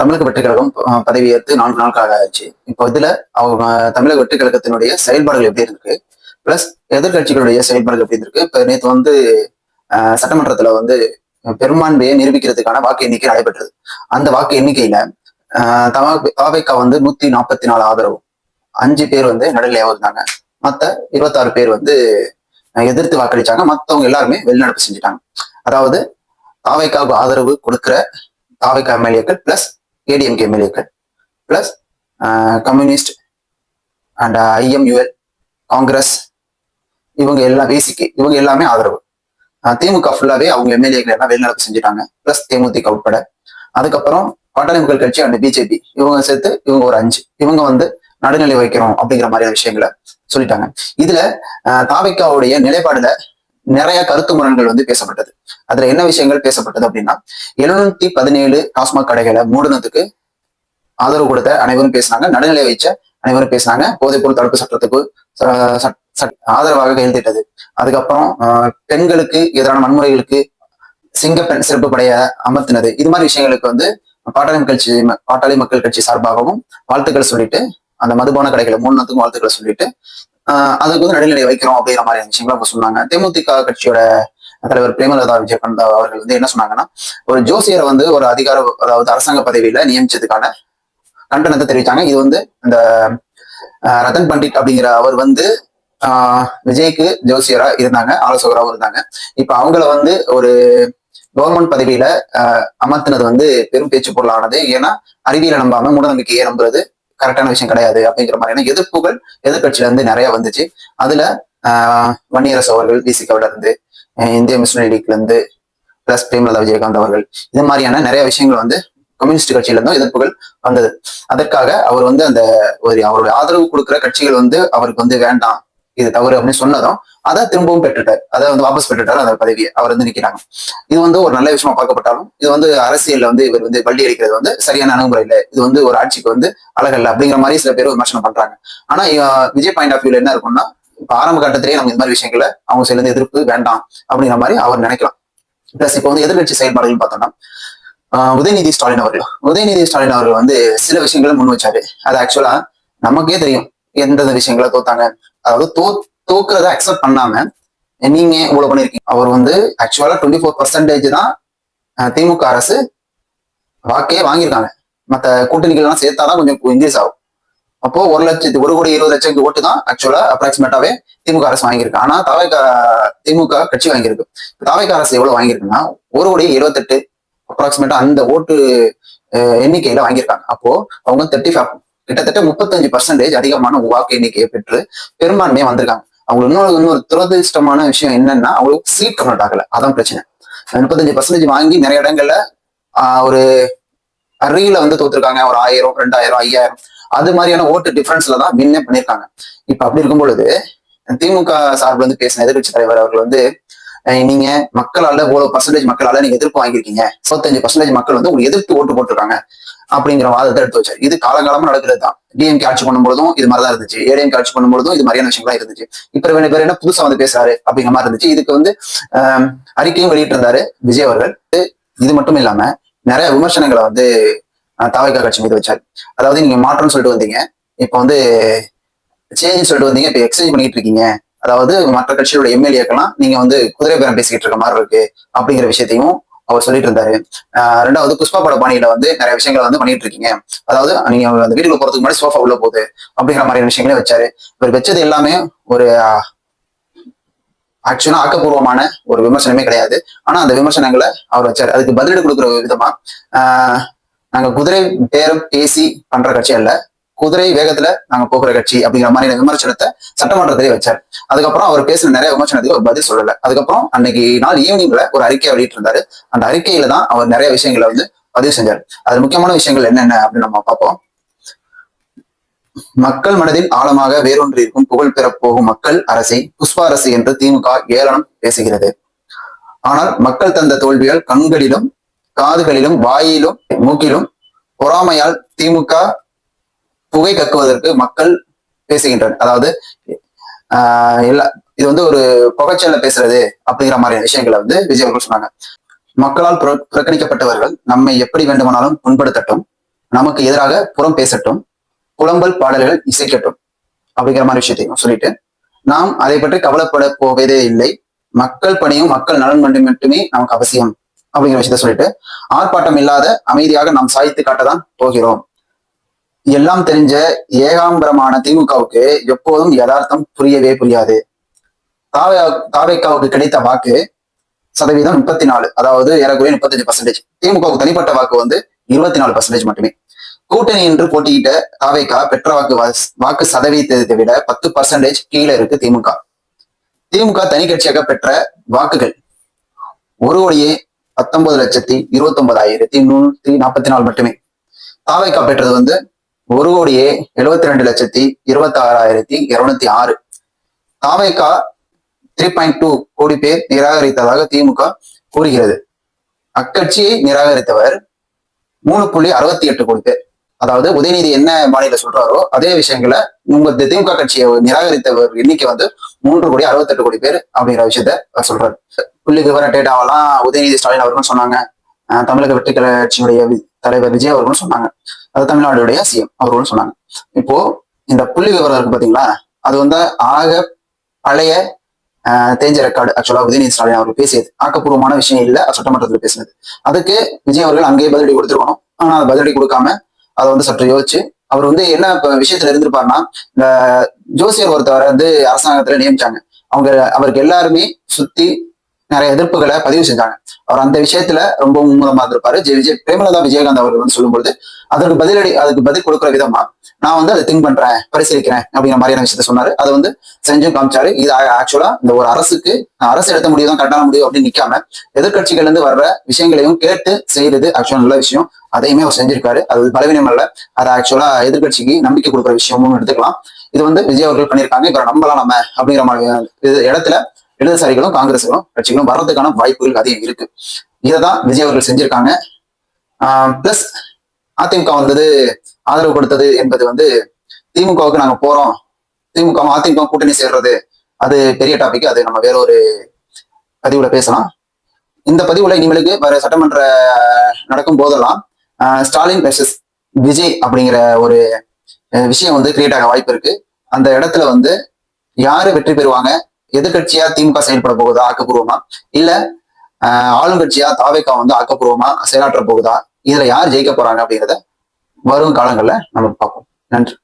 தமிழக வெற்றி கழகம் பதவியேற்று 4 நாட்களாக ஆச்சு. இப்போ இதுல அவங்க தமிழக வெற்றி கழகத்தினுடைய செயல்பாடுகள் எப்படி இருக்கு, பிளஸ் எதிர்கட்சிகளுடைய செயல்பாடுகள் எப்படி இருக்கு. இப்ப நேற்று வந்து சட்டமன்றத்துல வந்து பெரும்பான்மையை நிரூபிக்கிறதுக்கான வாக்கு எண்ணிக்கை நடைபெற்றது. அந்த வாக்கு எண்ணிக்கையில தாவேகா வந்து 144 ஆதரவு, 5 பேர் வந்து நடுநிலையாக இருந்தாங்க. மத்த 26 பேர் வந்து எதிர்த்து வாக்களிச்சாங்க. மத்தவங்க எல்லாருமே வெளிநடப்பு செஞ்சுட்டாங்க. அதாவது தாவேகாவுக்கு ஆதரவு கொடுக்கிற தாவேகா எம்எல்ஏக்கள் பிளஸ் ஏடிஎம்கே எம்எல்ஏக்கள் பிளஸ் கம்யூனிஸ்ட் அண்ட் ஐஎம்யூஎல், காங்கிரஸ், இவங்க எல்லாம் பேசிக்கு இவங்க எல்லாமே ஆதரவு. திமுக ஃபுல்லாவே அவங்க எம்எல்ஏக்கள் எல்லாம் வெளிநடப்பு செஞ்சுட்டாங்க, பிளஸ் தேமுதிக உட்பட. அதுக்கப்புறம் பாட்டாளி மக்கள் கட்சி அண்ட் பிஜேபி இவங்க சேர்த்து இவங்க ஒரு 5 இவங்க வந்து நடுநிலை வைக்கிறோம் அப்படிங்கிற மாதிரியான விஷயங்களை சொல்லிட்டாங்க. இதுல தாவேகாவுடைய நிலைப்பாடுல நிறைய கருத்து முரண்கள் வந்து பேசப்பட்டது. அதுல என்ன விஷயங்கள் பேசப்பட்டது அப்படின்னா, 717 டாஸ்மாக் கடைகளை மூடனத்துக்கு ஆதரவு கொடுத்த அனைவரும் பேசினாங்க, நடுநிலை வைச்ச அனைவரும் பேசினாங்க, போதைப்பொருள் தடுப்பு சட்டத்துக்கு ஆதரவாக கையெழுத்திட்டது. அதுக்கப்புறம் பெண்களுக்கு எதிரான வன்முறைகளுக்கு சிங்கப்பெண் சிறப்பு படைய அமர்த்தினது. இது மாதிரி விஷயங்களுக்கு வந்து பாட்டாளி மக்கள் கட்சி சார்பாகவும் வாழ்த்துக்கள் சொல்லிட்டு, அந்த மதுபான கடைகளை மூடனத்துக்கும் வாழ்த்துக்களை சொல்லிட்டு அதுக்கு வந்து நடுநிலை வைக்கிறோம் அப்படிங்கிற மாதிரி விஷயங்கள் அவங்க சொன்னாங்க. தேமுதிக கட்சியோட தலைவர் பிரேமலதா விஜயகாந்த் அவர்கள் வந்து என்ன சொன்னாங்கன்னா, ஒரு ஜோசியரை வந்து ஒரு அதாவது அரசாங்க பதவியில நியமிச்சதுக்கான கண்டனத்தை தெரிவித்தாங்க. இது வந்து இந்த ரத்தன் பண்டிட் அப்படிங்கிற அவர் வந்து விஜய்க்கு ஜோசியரா இருந்தாங்க, ஆலோசகராகவும் இருந்தாங்க. இப்ப அவங்கள வந்து ஒரு கவர்மெண்ட் பதவியில அமர்த்தினது வந்து பெரும் பேச்சு பொருளானது. ஏன்னா அறிவியலை நம்பாம மூடநம்பிக்கையை நம்புறது கரெக்டான விஷயம் கிடையாது அப்படிங்கிற மாதிரியான எதிர்ப்புகள் எதிர்கட்சியில இருந்து நிறைய வந்துச்சு. அதுல வன்னியரசு அவர்கள் விசிகாவில இருந்து, இந்திய முஸ்லிம் லீக்ல இருந்து, பிளஸ் பிரேமலதா விஜயகாந்த் அவர்கள், இது மாதிரியான நிறைய விஷயங்கள் வந்து கம்யூனிஸ்ட் கட்சியில இருந்தும் எதிர்ப்புகள் வந்தது. அதற்காக அவர் வந்து அந்த அவருடைய ஆதரவு கொடுக்குற கட்சிகள் வந்து அவருக்கு வந்து வேண்டாம், இது தவறு அப்படின்னு சொன்னதும் அதை திரும்பவும் பெற்றுட்டார், அதை வந்து வாபஸ் பெற்றுட்டார் அந்த பதவியை. அவர் வந்து நிக்கிறாங்க. இது வந்து ஒரு நல்ல விஷயமா பார்க்கப்பட்டாலும் இது வந்து அரசியல்ல வந்து இவர் வந்து வள்ளி அடிக்கிறது வந்து சரியான அணுகுமுறை இல்லை, இது வந்து ஒரு ஆட்சிக்கு வந்து அழகல்ல அப்படிங்கிற மாதிரி சில பேர் விமர்சனம் பண்றாங்க. ஆனா விஜய் பாயிண்ட் ஆஃப் வியூல என்ன இருக்கும்னா, இப்ப ஆரம்ப கட்டத்திலேயே நம்ம இந்த மாதிரி விஷயங்களை அவங்க சேர்ந்து எதிர்ப்பு வேண்டாம் அப்படிங்கிற மாதிரி அவர் நினைக்கலாம். பிளஸ் இப்போ வந்து எதிர்கட்சி செயல்பாடுகள் பார்த்தோம்னா, உதயநிதி ஸ்டாலின் அவர்கள் வந்து சில விஷயங்களை முன் வச்சாரு. அது ஆக்சுவலா நமக்கே தெரியும் எந்தெந்த விஷயங்களை தோத்தாங்க. அதாவது தோக்குறத அக்செப்ட் பண்ணாம நீங்க இவ்வளவு பண்ணிருக்கீங்க. அவர் வந்து ஆக்சுவலா 24% தான் திமுக அரசு வாக்கே வாங்கியிருக்காங்க. மற்ற கூட்டணிகள் எல்லாம் சேர்த்தாதான் கொஞ்சம் இன்க்ரீஸ் ஆகும். அப்போ 1,20,00,000 ஓட்டு தான் ஆக்சுவலா அப்ராக்சிமேட்டாவே திமுக அரசு வாங்கியிருக்கு. ஆனா திமுக கட்சி வாங்கியிருக்கு. தாவேகா அரசு எவ்வளவு வாங்கியிருக்குன்னா 1,78,00,000 அப்ராக்சிமேட்டா அந்த ஓட்டு எண்ணிக்கையில வாங்கியிருக்காங்க. அப்போ அவங்க கிட்டத்தட்ட 35% அதிகமான வாக்கு எண்ணிக்கையை பெற்று பெரும்பான்மையா வந்திருக்காங்க. அவங்க இன்னொரு துரதிருஷ்டமான விஷயம் என்னன்னா, அவங்களுக்கு சீட் கன்வெர்ட் ஆகல. அதான் பிரச்சனை. 35% வாங்கி நிறைய இடங்கள்ல ஒரு அருகில வந்து தோத்துருக்காங்க. ஒரு 1000, 2000, 5000 அது மாதிரியான ஓட்டு டிஃபரன்ஸ்ல தான் வின்னே பண்ணிருக்காங்க. இப்ப அப்படி இருக்கும் பொழுது திமுக சார்பில் வந்து பேசின எதிர்கட்சி தலைவர் அவர்கள் வந்து, நீங்க மக்களால இவ்வளவு பர்சன்டேஜ் மக்களால நீங்க எதிர்ப்பு வாங்கியிருக்கீங்க, 35% மக்கள் வந்து உங்களுக்கு எதிர்த்து ஓட்டு போட்டிருக்காங்க அப்படிங்கிற வாதத்தை எடுத்து வச்சாரு. இது காலங்காலமா நடக்கிறது தான். டிஎம்கே ஆட்சி பண்ணும்பொழுதும் இது மாதிரிதான் இருந்துச்சு, ஏடிஎம்கே ஆட்சி பண்ணும்பொழுதும் இது மாதிரியான விஷயங்களா இருந்துச்சு. இப்ப பேர் என்ன புதுசா வந்து பேசுறாரு அப்படிங்கிற மாதிரி இருந்துச்சு. இதுக்கு வந்து அறிக்கையும் வெளியிட்டு இருந்தாரு விஜய் அவர்கள். இது மட்டும் இல்லாம நிறைய விமர்சனங்களை வந்து தாவேகா கட்சி மீது வச்சாரு. அதாவது நீங்க மாற்றம்னு சொல்லிட்டு வந்தீங்க, இப்ப வந்து சேஞ்ச் சொல்லிட்டு வந்தீங்க, இப்ப எக்ஸ்சேஞ்ச் பண்ணிட்டு இருக்கீங்க. அதாவது மற்ற கட்சியோட எம்எல்ஏக்கெல்லாம் நீங்க வந்து குதிரை பேரம் பேசிக்கிட்டு இருக்க மாதிரி இருக்கு அப்படிங்கிற விஷயத்தையும் அவர் சொல்லிட்டு இருந்தாரு. ரெண்டாவது புஷ்பா பட பாணியில வந்து நிறைய விஷயங்களை வந்து பண்ணிட்டு இருக்கீங்க. அதாவது நீங்க அந்த வீட்டுக்குள்ள போறதுக்கு முன்னாடி சோஃபா உள்ள போகுது அப்படிங்கிற மாதிரியான விஷயங்களே வச்சாரு. இவர் வச்சது எல்லாமே ஒரு ஆக்சுவலா ஆக்கப்பூர்வமான ஒரு விமர்சனமே கிடையாது. ஆனா அந்த விமர்சனங்களை அவர் வச்சாரு. அதுக்கு பதிலீடு கொடுக்குற விதமா நாங்க குதிரை பேரம் பேசி பண்ற கட்சி அல்ல, குதிரை வேகத்துல நாங்க போகிற கட்சி அப்படிங்கிற மாதிரி விமர்சனத்தை சட்டமன்றத்திலே வச்சார். அதுக்கப்புறம் அவர் பேசின நிறைய விமர்சனத்துக்கு ஒரு பதில் சொல்லல. அதுக்கப்புறம் அன்னைக்கு நாள் ஈவினிங்ல ஒரு அறிக்கையை வெளியிட்டு இருந்தாரு. அந்த அறிக்கையில தான் அவர் நிறைய விஷயங்களை வந்து பதிவு செஞ்சார். அது முக்கியமான விஷயங்கள் என்னென்ன அப்படின்னு நம்ம பார்ப்போம். மக்கள் மனதில் ஆழமாக வேரூன்றி இருக்கும் புகழ் பெறப் போகும் மக்கள் அரசை புஷ்பா அரசு என்று திமுக ஏளனம் பேசுகிறது. ஆனால் மக்கள் தந்த தோல்வியால் கண்களிலும் காதுகளிலும் வாயிலும் மூக்கிலும் பொறாமையால் திமுக புகை கக்குவதற்கு மக்கள் பேசுகின்றனர். அதாவது இது வந்து ஒரு புகைச்சல்ல பேசுறது அப்படிங்கிற மாதிரியான விஷயங்களை வந்து விஜய் அவர்கள் சொன்னாங்க. மக்களால் புறக்கணிக்கப்பட்டவர்கள் நம்மை எப்படி வேண்டுமானாலும் புண்படுத்தட்டும், நமக்கு எதிராக புறம் பேசட்டும், புலம்பல் பாடல்கள் இசைக்கட்டும் அப்படிங்கிற மாதிரி விஷயத்தையும் சொல்லிட்டு, நாம் அதை பற்றி கவலைப்பட போவதே இல்லை, மக்கள் பணியும் மக்கள் நலன் மட்டுமே நமக்கு அவசியம் அப்படிங்கிற விஷயத்த சொல்லிட்டு, ஆர்ப்பாட்டம் இல்லாத அமைதியாக நாம் சாய்த்து காட்டதான் போகிறோம். எல்லாம் தெரிஞ்ச ஏகாம்பரமான திமுகவுக்கு எப்போதும் யதார்த்தம் புரியவே புரியாது. தாவேக்காவுக்கு கிடைத்த வாக்கு சதவீதம் 34, அதாவது ஏறக்குறைய 35%. திமுகவுக்கு தனிப்பட்ட வாக்கு வந்து 24% மட்டுமே. கூட்டணி என்று போட்டியிட்ட தாவேக்கா பெற்ற வாக்கு சதவீதத்தை விட 10% கீழே இருக்கு திமுக. திமுக தனி கட்சியாக பெற்ற வாக்குகள் 1,19,29,144 மட்டுமே. தாவேக்கா பெற்றது வந்து 1,72,26,206. தாவேக்கா 3.2 கோடி பேர் நிராகரித்ததாக திமுக கூறுகிறது. அக்கட்சியை நிராகரித்தவர் 3.68 கோடி பேர். அதாவது உதயநிதி என்ன மாநில சொல்றாரோ அதே விஷயங்களை உங்க திமுக கட்சியை நிராகரித்தவர் எண்ணிக்கை வந்து 3,68 கோடி பேர் அப்படிங்கிற விஷயத்த சொல்றாரு. புள்ளி விவர டேட்டாவெல்லாம் உதயநிதி ஸ்டாலின் அவர்களும் சொன்னாங்க, தமிழக வெற்றி கட்சியுடைய தலைவர் விஜய் அவர்களும் சொன்னாங்க, அது தமிழ்நாடுடைய சிஎம் அவர்களும் சொன்னாங்க. இப்போ இந்த புள்ளி விவரம் இருக்கு பாத்தீங்களா, அது வந்து ஆக பழைய தேஞ்ச ரெக்கார்டு. ஆக்சுவலா உதயநிதி ஸ்டாலின் அவர்கள் பேசியது ஆக்கப்பூர்வமான விஷயம் இல்ல, சட்டமன்றத்தில் பேசினது. அதுக்கு விஜய் அவர்கள் அங்கேயே பதிலடி கொடுத்துருக்கணும். ஆனா அதை பதிலடி கொடுக்காம அதை வந்து சற்று யோசிச்சு அவர் வந்து என்ன விஷயத்துல இருந்திருப்பாருன்னா, இந்த ஜோசியர் ஒருத்தவரை வந்து அரசாங்கத்துல நியமிச்சாங்க. அவருக்கு எல்லாருமே சுத்தி நிறைய எதிர்ப்புகளை பதிவு செஞ்சாங்க. அவர் அந்த விஷயத்துல ரொம்ப மும்முரமா இருந்திருப்பாரு. பிரேமலதா விஜயகாந்த் அவர்கள் வந்து சொல்லும்போது அதுக்கு பதில் கொடுக்குற விதமா நான் வந்து அதை திங்க் பண்றேன், பரிசீலிக்கிறேன் அப்படிங்கிற மாதிரியான விஷயத்த சொன்னாரு. அதை வந்து செஞ்சும் காமிச்சாரு. இது ஆக்சுவலா இந்த ஒரு அரசு எடுத்த முடிவு தான் கரெக்டான முடிவு அப்படின்னு நிக்காம எதிர்கட்சிகள் இருந்து வர்ற விஷயங்களையும் கேட்டு செய்யறது ஆக்சுவலா நல்ல விஷயம். அதையுமே அவர் செஞ்சிருக்காரு. அது பலவீனம் அல்ல, அது ஆக்சுவலா எதிர்கட்சிக்கு நம்பிக்கை கொடுக்குற விஷயமும் எடுத்துக்கலாம். இது வந்து விஜய் அவர்கள் பண்ணியிருக்காங்க. இப்ப நம்பலாம் நம்ம அப்படிங்கிற மாதிரி இடத்துல இடதுசாரிகளும் காங்கிரஸும் கட்சிகளும் வர்றதுக்கான வாய்ப்புகள் அதிகம் இருக்கு. இதைதான் விஜய் அவர்கள் செஞ்சிருக்காங்க. பிளஸ் அதிமுக வந்தது ஆதரவு கொடுத்தது என்பது வந்து திமுகவுக்கு நாங்க போறோம், அதிமுக கூட்டணி சேர்றது அது பெரிய டாபிக். அது நம்ம வேற ஒரு பதிவுல பேசலாம். இந்த பதிவுல இனிமேலுக்கு வர சட்டமன்ற நடக்கும் போதெல்லாம் ஸ்டாலின் வெர்சஸ் விஜய் அப்படிங்கிற ஒரு விஷயம் வந்து கிரியேட் ஆக வாய்ப்பு இருக்கு. அந்த இடத்துல வந்து யாரு வெற்றி பெறுவாங்க, எதிர்கட்சியா திமுக செயல்பட போகுதா ஆக்கப்பூர்வமா, இல்ல ஆளுங்கட்சியா தாவேக்கா வந்து ஆக்கப்பூர்வமா செயலாற்ற போகுதா, இதுல யார் ஜெயிக்க போறாங்க அப்படிங்கிறத வரும் காலங்கள்ல நம்ம பார்ப்போம். நன்றி.